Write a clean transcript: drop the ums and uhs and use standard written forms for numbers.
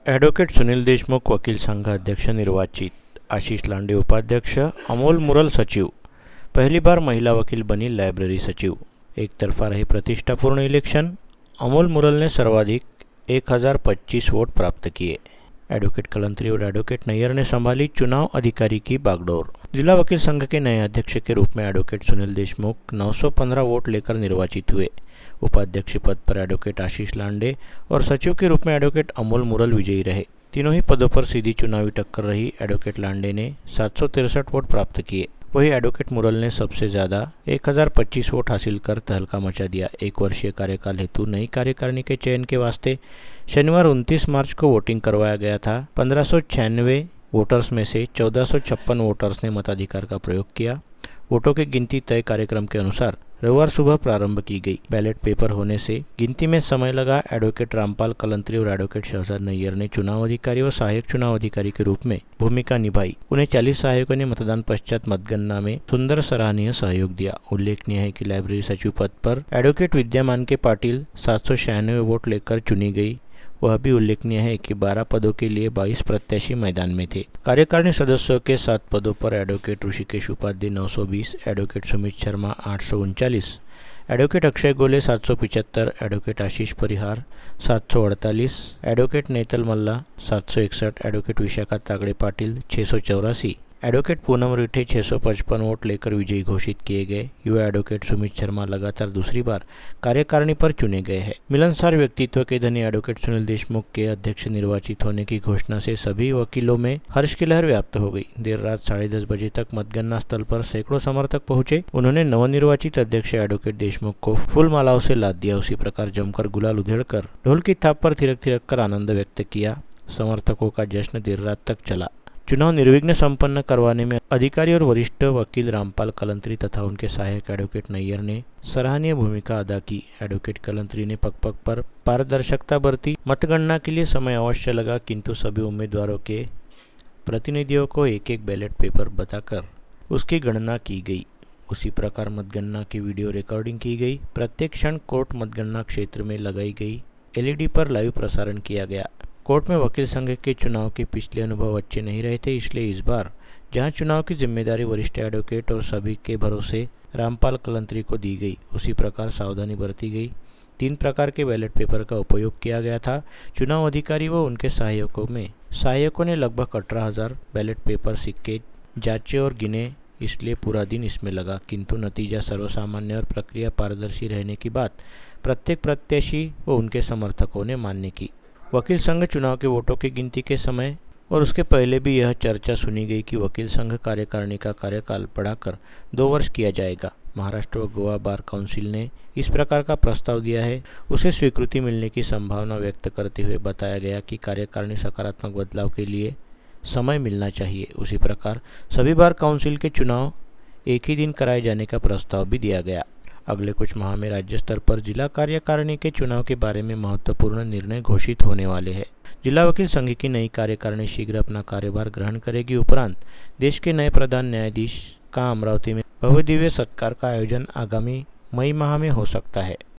Advocate Sunil Deshmukh वकील संघ अध्यक्ष निर्वाचित, आशीष लांडे उपाध्यक्ष, अमोल मुरल सचिव। पहली बार महिला वकील बनी लाइब्रेरी सचिव। एक तरफा रही प्रतिष्ठापूर्ण इलेक्शन, अमोल मुरल ने सर्वाधिक 1025 वोट प्राप्त किए। एडवोकेट कलंत्री और एडवोकेट नैयर ने संभाली चुनाव अधिकारी की बागडोर। जिला वकील संघ के नए अध्यक्ष के रूप में एडवोकेट सुनील देशमुख 915 वोट लेकर निर्वाचित हुए। उपाध्यक्ष पद पर एडवोकेट आशीष लांडे और सचिव के रूप में एडवोकेट अमोल मुरल विजयी रहे। तीनों ही पदों पर सीधी चुनावी टक्कर रही। एडवोकेट लांडे ने 763 वोट प्राप्त किए, वही एडवोकेट मुरल ने सबसे ज्यादा 1025 वोट हासिल कर तहलका मचा दिया। एक वर्षीय कार्यकाल हेतु नई कार्यकारिणी के चयन के वास्ते शनिवार 29 मार्च को वोटिंग करवाया गया था। 1596 वोटर्स में से 1456 वोटर्स ने मताधिकार का प्रयोग किया। वोटों की गिनती तय कार्यक्रम के अनुसार रविवार सुबह प्रारंभ की गई। बैलेट पेपर होने से गिनती में समय लगा। एडवोकेट रामपाल कलंत्री और एडवोकेट शहजाद नैयर ने चुनाव अधिकारी और सहायक चुनाव अधिकारी के रूप में भूमिका निभाई। उन्हें 40 सहायकों ने मतदान पश्चात मतगणना में सुंदर सराहनीय सहयोग दिया। उल्लेखनीय है कि लाइब्रेरी सचिव पद पर एडवोकेट विद्यामान के पाटिल 796 वोट लेकर चुनी गई। वह भी उल्लेखनीय है कि 12 पदों के लिए 22 प्रत्याशी मैदान में थे। कार्यकारिणी सदस्यों के 7 पदों पर advocate Rishikesh Upadhyay 920, advocate Sumit Sharma 839, advocate Akshay Gole 775, advocate Ashish Parihar 748, advocate Netal Malla 761, advocate Vishakha Tagde Patil 684, advocate Poonam Rithe 655 vote लेकर विजयी घोषित किए गए। युवा एडवोकेट सुमित शर्मा लगातार दूसरी बार कार्यकारिणी पर चुने गए हैं। मिलनसार व्यक्तित्व के धनी एडवोकेट सुनील देशमुख के अध्यक्ष निर्वाचित होने की घोषणा से सभी वकीलों में हर्ष की लहर व्याप्त हो गई। देर रात 10:30 बजे तक मतगणना स्थल पर सैकड़ों समर्थक पहुंचे। उन्होंने नवनिर्वाचित अध्यक्ष एडवोकेट देशमुख को फूल मालाओं से लाद दिया। उसी प्रकार जमकर गुलाल उधेड़कर ढोल की थाप पर थिरक थिरक कर आनंद व्यक्त किया। समर्थकों का जश्न देर रात तक चला। चुनाव निर्विघ्न संपन्न करवाने में अधिकारी और वरिष्ठ वकील रामपाल कलंत्री तथा उनके सहायक एडवोकेट नैयर ने सराहनीय भूमिका अदा की। एडवोकेट कलंत्री ने पग-पग पर पारदर्शिता बरती। मतगणना के लिए समय अवश्य लगा, किंतु सभी उम्मीदवारों के प्रतिनिधियों को एक एक बैलेट पेपर बताकर उसकी गणना की गई। उसी प्रकार मतगणना की वीडियो रिकॉर्डिंग की गई। प्रत्येक क्षण कोर्ट मतगणना क्षेत्र में लगाई गई LED पर लाइव प्रसारण किया गया। कोर्ट में वकील संघ के चुनाव के पिछले अनुभव अच्छे नहीं रहे थे, इसलिए इस बार जहां चुनाव की जिम्मेदारी वरिष्ठ एडवोकेट और सभी के भरोसे रामपाल कलंत्री को दी गई, उसी प्रकार सावधानी बरती गई। 3 प्रकार के बैलेट पेपर का उपयोग किया गया था। चुनाव अधिकारी व उनके सहायकों ने लगभग 18,000 बैलेट पेपर सिक्के जांचे और गिने, इसलिए पूरा दिन इसमें लगा, किंतु नतीजा सर्वसामान्य और प्रक्रिया पारदर्शी रहने की बात प्रत्येक प्रत्याशी व उनके समर्थकों ने मान्य की। वकील संघ चुनाव के वोटों की गिनती के समय और उसके पहले भी यह चर्चा सुनी गई कि वकील संघ कार्यकारिणी का कार्यकाल बढ़ाकर 2 वर्ष किया जाएगा। महाराष्ट्र व गोवा बार काउंसिल ने इस प्रकार का प्रस्ताव दिया है। उसे स्वीकृति मिलने की संभावना व्यक्त करते हुए बताया गया कि कार्यकारिणी सकारात्मक बदलाव के लिए समय मिलना चाहिए। उसी प्रकार सभी बार काउंसिल के चुनाव एक ही दिन कराए जाने का प्रस्ताव भी दिया गया। अगले कुछ माह में राज्य स्तर पर जिला कार्यकारिणी के चुनाव के बारे में महत्वपूर्ण निर्णय घोषित होने वाले हैं। जिला वकील संघ की नई कार्यकारिणी शीघ्र अपना कार्यभार ग्रहण करेगी। उपरांत देश के नए प्रधान न्यायाधीश का अमरावती में भव्य दिव्य सत्कार का आयोजन आगामी मई माह में हो सकता है।